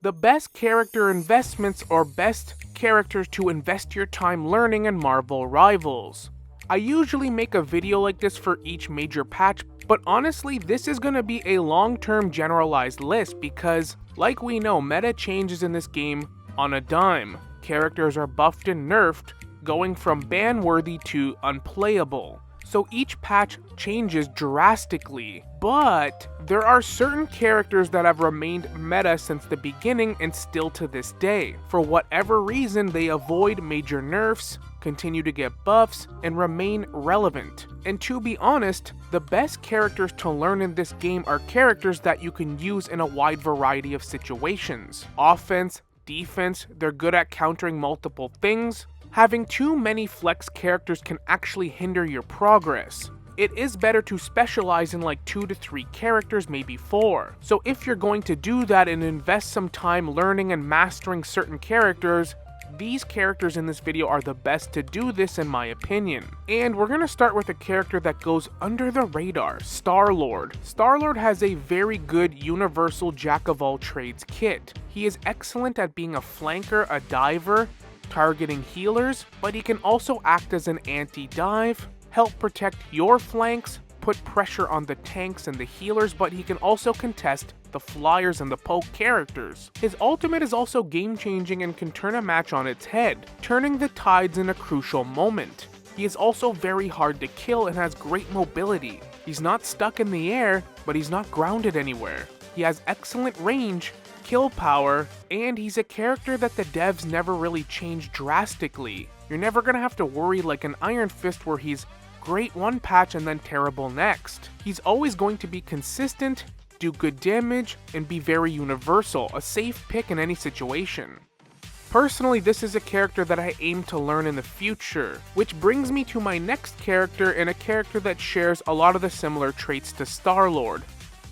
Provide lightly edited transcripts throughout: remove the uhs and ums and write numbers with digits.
The best character investments or best characters to invest your time learning in Marvel Rivals. I usually make a video like this for each major patch, but honestly this is going to be a long-term generalized list because, like we know, meta changes in this game on a dime. Characters are buffed and nerfed, going from ban-worthy to unplayable. So each patch changes drastically, but there are certain characters that have remained meta since the beginning and still to this day. For whatever reason, they avoid major nerfs, continue to get buffs, and remain relevant. And to be honest, the best characters to learn in this game are characters that you can use in a wide variety of situations. Offense, defense, they're good at countering multiple things. Having too many flex characters can actually hinder your progress. It is better to specialize in like 2 to 3 characters, maybe 4. So if you're going to do that and invest some time learning and mastering certain characters, these characters in this video are the best to do this in my opinion. And we're going to start with a character that goes under the radar, StarLord. StarLord has a very good universal jack-of-all-trades kit. He is excellent at being a flanker, a diver, targeting healers, but he can also act as an anti-dive, help protect your flanks, put pressure on the tanks and the healers, but he can also contest the flyers and the poke characters. His ultimate is also game-changing and can turn a match on its head, turning the tides in a crucial moment. He is also very hard to kill and has great mobility. He's not stuck in the air, but he's not grounded anywhere. He has excellent range, kill power, and he's a character that the devs never really changed drastically. You're never gonna have to worry like an Iron Fist where he's great one patch and then terrible next. He's always going to be consistent, do good damage, and be very universal, a safe pick in any situation. Personally, this is a character that I aim to learn in the future, which brings me to my next character and a character that shares a lot of the similar traits to StarLord.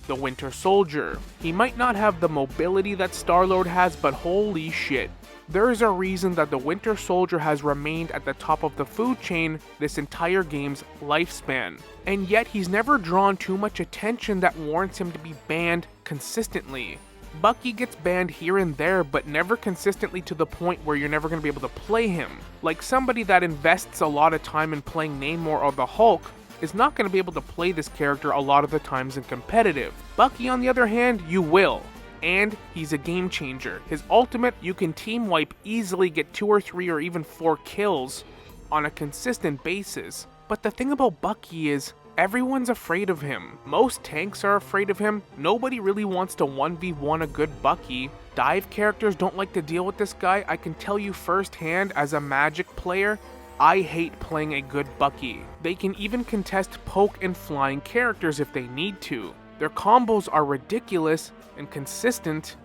The Winter Soldier. He might not have the mobility that StarLord has, but holy shit. There is a reason that the Winter Soldier has remained at the top of the food chain this entire game's lifespan. And yet he's never drawn too much attention that warrants him to be banned consistently. Bucky gets banned here and there, but never consistently to the point where you're never going to be able to play him. Like somebody that invests a lot of time in playing Namor or the Hulk is not going to be able to play this character a lot of the times in competitive. Bucky, on the other hand, you will. And he's a game changer. His ultimate, you can team wipe easily, get 2 or 3 or even 4 kills on a consistent basis. But the thing about Bucky is, everyone's afraid of him. Most tanks are afraid of him. Nobody really wants to 1v1 a good Bucky. Dive characters don't like to deal with this guy. I can tell you firsthand as a Magic player, I hate playing a good Bucky. They can even contest poke and flying characters if they need to. Their combos are ridiculous and consistent.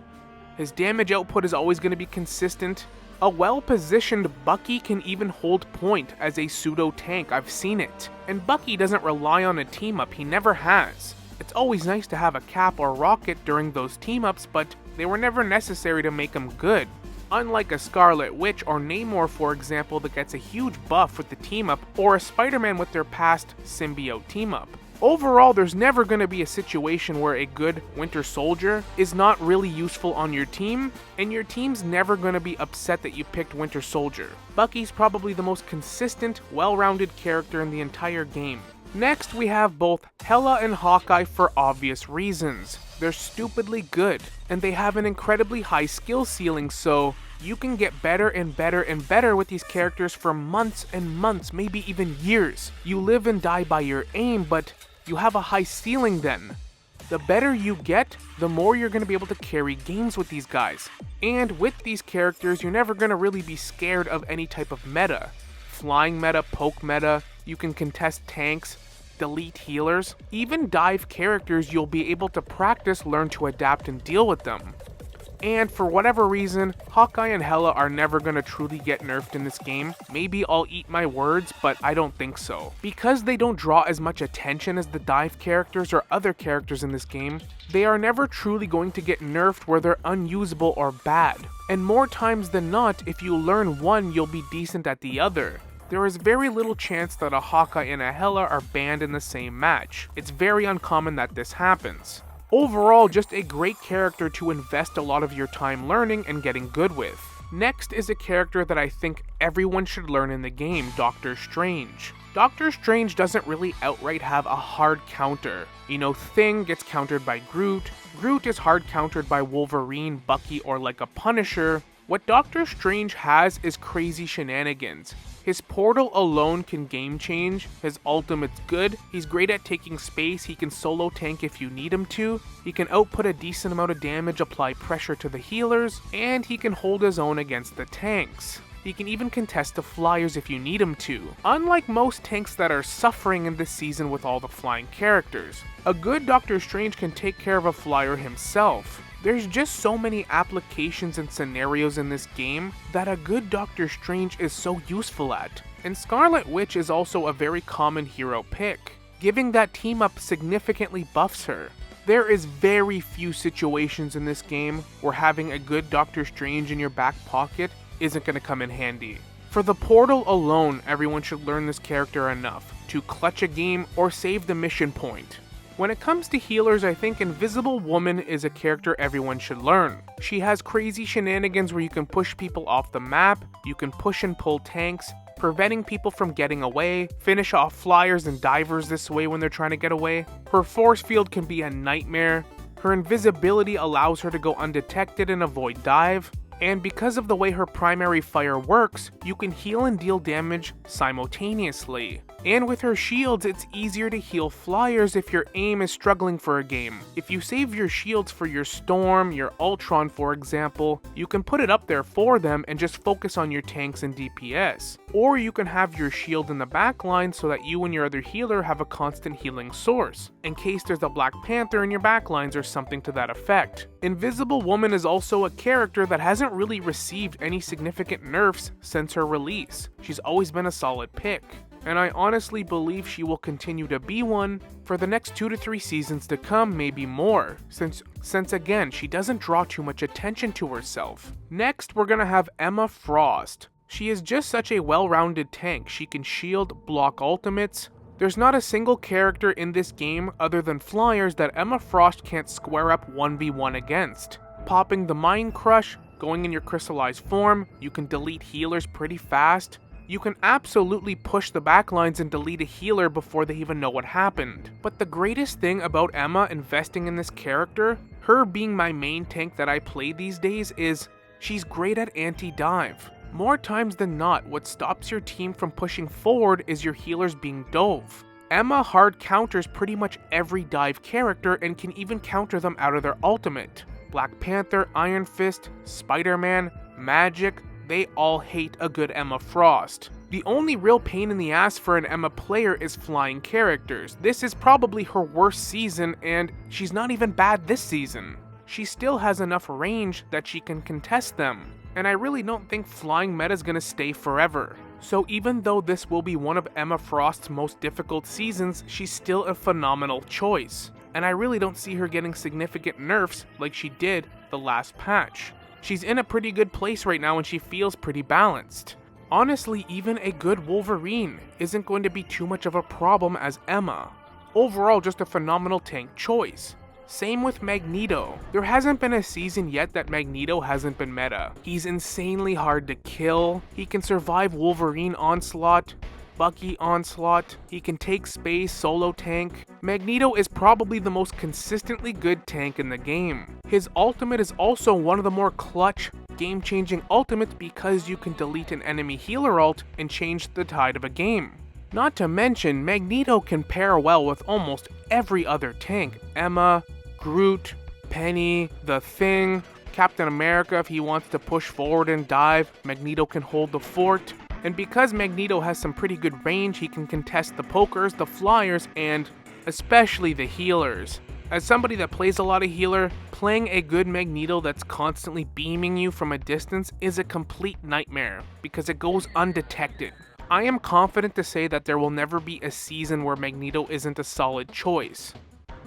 His damage output is always going to be consistent. A well-positioned Bucky can even hold point as a pseudo-tank, I've seen it. And Bucky doesn't rely on a team-up, he never has. It's always nice to have a Cap or Rocket during those team-ups, but they were never necessary to make him good. Unlike a Scarlet Witch or Namor, for example, that gets a huge buff with the team-up, or a Spider-Man with their past symbiote team-up. Overall, there's never going to be a situation where a good Winter Soldier is not really useful on your team, and your team's never going to be upset that you picked Winter Soldier. Bucky's probably the most consistent, well-rounded character in the entire game. Next, we have both Hela and Hawkeye for obvious reasons. They're stupidly good, and they have an incredibly high skill ceiling, so you can get better and better and better with these characters for months and months, maybe even years. You live and die by your aim, but you have a high ceiling then. The better you get, the more you're going to be able to carry games with these guys. And with these characters, you're never going to really be scared of any type of meta. Flying meta, poke meta, you can contest tanks, delete healers, even dive characters you'll be able to practice, learn to adapt and deal with them. And for whatever reason, Hawkeye and Hela are never going to truly get nerfed in this game. Maybe I'll eat my words, but I don't think so. Because they don't draw as much attention as the dive characters or other characters in this game, they are never truly going to get nerfed where they're unusable or bad. And more times than not, if you learn one, you'll be decent at the other. There is very little chance that a Hawkeye and a Hela are banned in the same match. It's very uncommon that this happens. Overall, just a great character to invest a lot of your time learning and getting good with. Next is a character that I think everyone should learn in the game, Doctor Strange. Doctor Strange doesn't really outright have a hard counter. You know, Thing gets countered by Groot, Groot is hard countered by Wolverine, Bucky, or like a Punisher. What Doctor Strange has is crazy shenanigans. His portal alone can game change, his ultimate's good, he's great at taking space, he can solo tank if you need him to, he can output a decent amount of damage, apply pressure to the healers, and he can hold his own against the tanks. He can even contest the flyers if you need him to, unlike most tanks that are suffering in this season with all the flying characters. A good Doctor Strange can take care of a flyer himself. There's just so many applications and scenarios in this game that a good Doctor Strange is so useful at. And Scarlet Witch is also a very common hero pick. Giving that team up significantly buffs her. There is very few situations in this game where having a good Doctor Strange in your back pocket isn't going to come in handy. For the portal alone, everyone should learn this character enough to clutch a game or save the mission point. When it comes to healers, I think Invisible Woman is a character everyone should learn. She has crazy shenanigans where you can push people off the map, you can push and pull tanks, preventing people from getting away, finish off flyers and divers this way when they're trying to get away. Her force field can be a nightmare. Her invisibility allows her to go undetected and avoid dive. And because of the way her primary fire works, you can heal and deal damage simultaneously. And with her shields, it's easier to heal flyers if your aim is struggling for a game. If you save your shields for your Storm, your Ultron for example, you can put it up there for them and just focus on your tanks and DPS. Or you can have your shield in the backline so that you and your other healer have a constant healing source, in case there's a Black Panther in your backlines or something to that effect. Invisible Woman is also a character that hasn't really received any significant nerfs since her release. She's always been a solid pick. And I honestly believe she will continue to be one for the next 2 to 3 seasons to come, maybe more, since again, she doesn't draw too much attention to herself. Next, we're gonna have Emma Frost. She is just such a well-rounded tank. She can shield, block ultimates. There's not a single character in this game other than flyers that Emma Frost can't square up 1v1 against. Popping the Mind Crush, going in your crystallized form, you can delete healers pretty fast. You can absolutely push the backlines and delete a healer before they even know what happened. But the greatest thing about Emma investing in this character, her being my main tank that I play these days, is she's great at anti-dive. More times than not, what stops your team from pushing forward is your healers being dove. Emma hard counters pretty much every dive character and can even counter them out of their ultimate. Black Panther, Iron Fist, Spider-Man, Magic, they all hate a good Emma Frost. The only real pain in the ass for an Emma player is flying characters. This is probably her worst season, and she's not even bad this season. She still has enough range that she can contest them, and I really don't think flying meta is gonna stay forever. So even though this will be one of Emma Frost's most difficult seasons, she's still a phenomenal choice, and I really don't see her getting significant nerfs like she did the last patch. She's in a pretty good place right now and she feels pretty balanced. Honestly, even a good Wolverine isn't going to be too much of a problem as Emma. Overall, just a phenomenal tank choice. Same with Magneto. There hasn't been a season yet that Magneto hasn't been meta. He's insanely hard to kill, he can survive Wolverine onslaught, Bucky onslaught, he can take space, solo tank. Magneto is probably the most consistently good tank in the game. His ultimate is also one of the more clutch, game-changing ultimates because you can delete an enemy healer ult and change the tide of a game. Not to mention, Magneto can pair well with almost every other tank. Emma, Groot, Penny, The Thing, Captain America if he wants to push forward and dive, Magneto can hold the fort. And because Magneto has some pretty good range, he can contest the pokers, the flyers, and especially the healers. As somebody that plays a lot of healer, playing a good Magneto that's constantly beaming you from a distance is a complete nightmare, because it goes undetected. I am confident to say that there will never be a season where Magneto isn't a solid choice.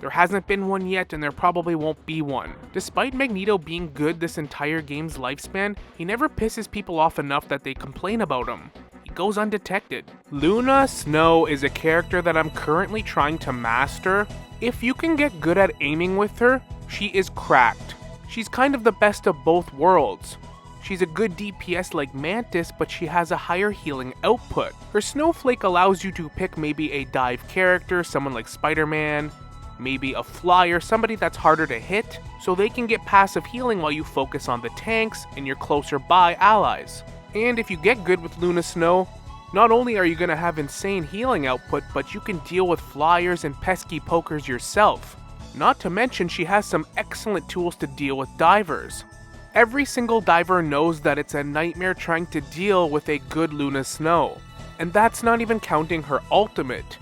There hasn't been one yet, and there probably won't be one. Despite Magneto being good this entire game's lifespan, he never pisses people off enough that they complain about him. He goes undetected. Luna Snow is a character that I'm currently trying to master. If you can get good at aiming with her, she is cracked. She's kind of the best of both worlds. She's a good DPS like Mantis, but she has a higher healing output. Her Snowflake allows you to pick maybe a dive character, someone like Spider-Man, maybe a flyer, somebody that's harder to hit, so they can get passive healing while you focus on the tanks and your closer by allies. And if you get good with Luna Snow, not only are you going to have insane healing output, but you can deal with flyers and pesky pokers yourself. Not to mention she has some excellent tools to deal with divers. Every single diver knows that it's a nightmare trying to deal with a good Luna Snow, and that's not even counting her ultimate.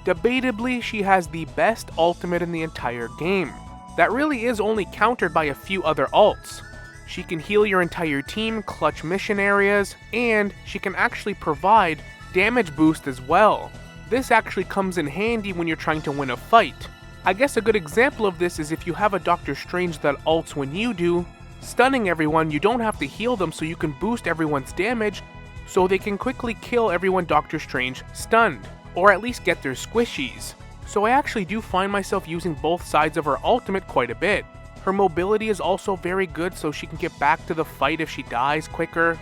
Debatably, she has the best ultimate in the entire game. That really is only countered by a few other ults. She can heal your entire team, clutch mission areas, and she can actually provide damage boost as well. This actually comes in handy when you're trying to win a fight. I guess a good example of this is if you have a Doctor Strange that ults when you do, stunning everyone, you don't have to heal them, so you can boost everyone's damage so they can quickly kill everyone Doctor Strange stunned, or at least get their squishies. So I actually do find myself using both sides of her ultimate quite a bit. Her mobility is also very good, so she can get back to the fight if she dies quicker,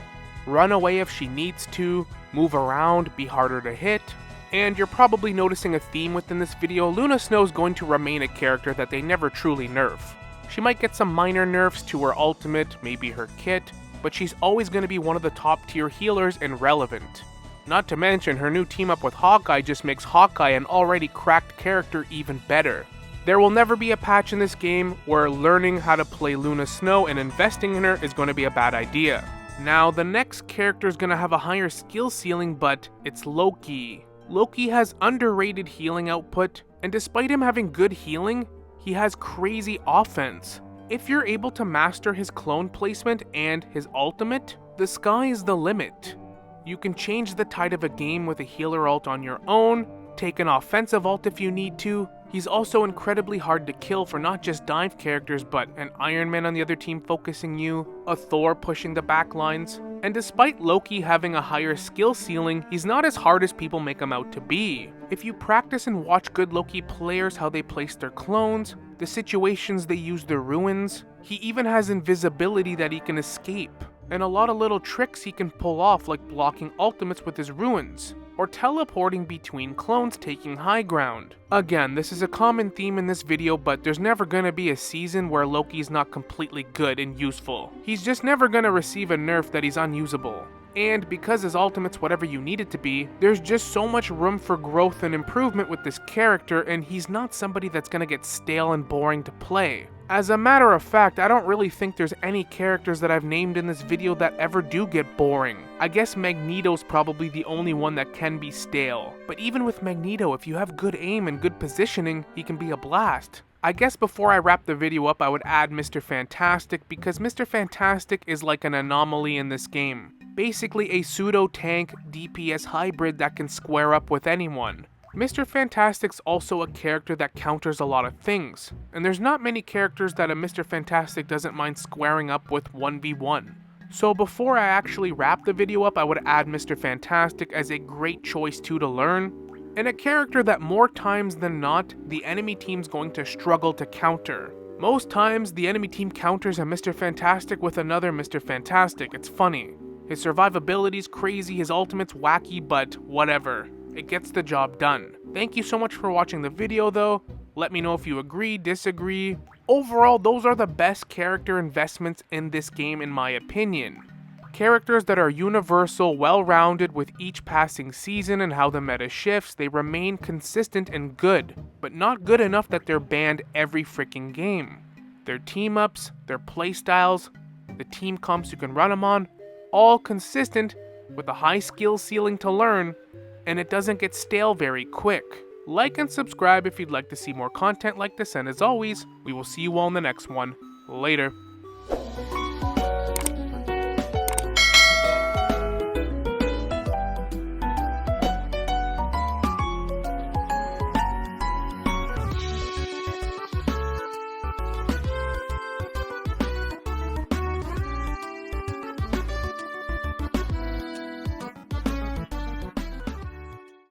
run away if she needs to, move around, be harder to hit. And you're probably noticing a theme within this video. Luna Snow is going to remain a character that they never truly nerf. She might get some minor nerfs to her ultimate, maybe her kit, but she's always going to be one of the top tier healers and relevant. Not to mention, her new team up with Hawkeye just makes Hawkeye, an already cracked character, even better. There will never be a patch in this game where learning how to play Luna Snow and investing in her is going to be a bad idea. Now, the next character is going to have a higher skill ceiling, but it's Loki. Loki has underrated healing output, and despite him having good healing, he has crazy offense. If you're able to master his clone placement and his ultimate, the sky is the limit. You can change the tide of a game with a healer ult on your own, take an offensive ult if you need to. He's also incredibly hard to kill for not just dive characters, but an Iron Man on the other team focusing you, a Thor pushing the backlines. And despite Loki having a higher skill ceiling, he's not as hard as people make him out to be. If you practice and watch good Loki players how they place their clones, the situations they use their ruins, he even has invisibility that he can escape, and a lot of little tricks he can pull off, like blocking ultimates with his ruins, or teleporting between clones taking high ground. Again, this is a common theme in this video, but there's never gonna be a season where Loki's not completely good and useful. He's just never gonna receive a nerf that he's unusable. And because his ultimate's whatever you need it to be, there's just so much room for growth and improvement with this character, and he's not somebody that's gonna get stale and boring to play. As a matter of fact, I don't really think there's any characters that I've named in this video that ever do get boring. I guess Magneto's probably the only one that can be stale. But even with Magneto, if you have good aim and good positioning, he can be a blast. I guess before I wrap the video up, I would add Mr. Fantastic, because Mr. Fantastic is like an anomaly in this game. Basically a pseudo-tank DPS hybrid that can square up with anyone. Mr. Fantastic's also a character that counters a lot of things, and there's not many characters that a Mr. Fantastic doesn't mind squaring up with 1v1. So before I actually wrap the video up, I would add Mr. Fantastic as a great choice to learn, and a character that more times than not, the enemy team's going to struggle to counter. Most times, the enemy team counters a Mr. Fantastic with another Mr. Fantastic. It's funny. His survivability's crazy, his ultimate's wacky, but whatever. It gets the job done. Thank you so much for watching the video though. Let me know if you agree, disagree. Overall, those are the best character investments in this game in my opinion. Characters that are universal, well-rounded with each passing season and how the meta shifts, they remain consistent and good, but not good enough that they're banned every freaking game. Their team-ups, their playstyles, the team comps you can run them on, all consistent with a high skill ceiling to learn, and it doesn't get stale very quick. Like and subscribe if you'd like to see more content like this, and as always, we will see you all in the next one. Later.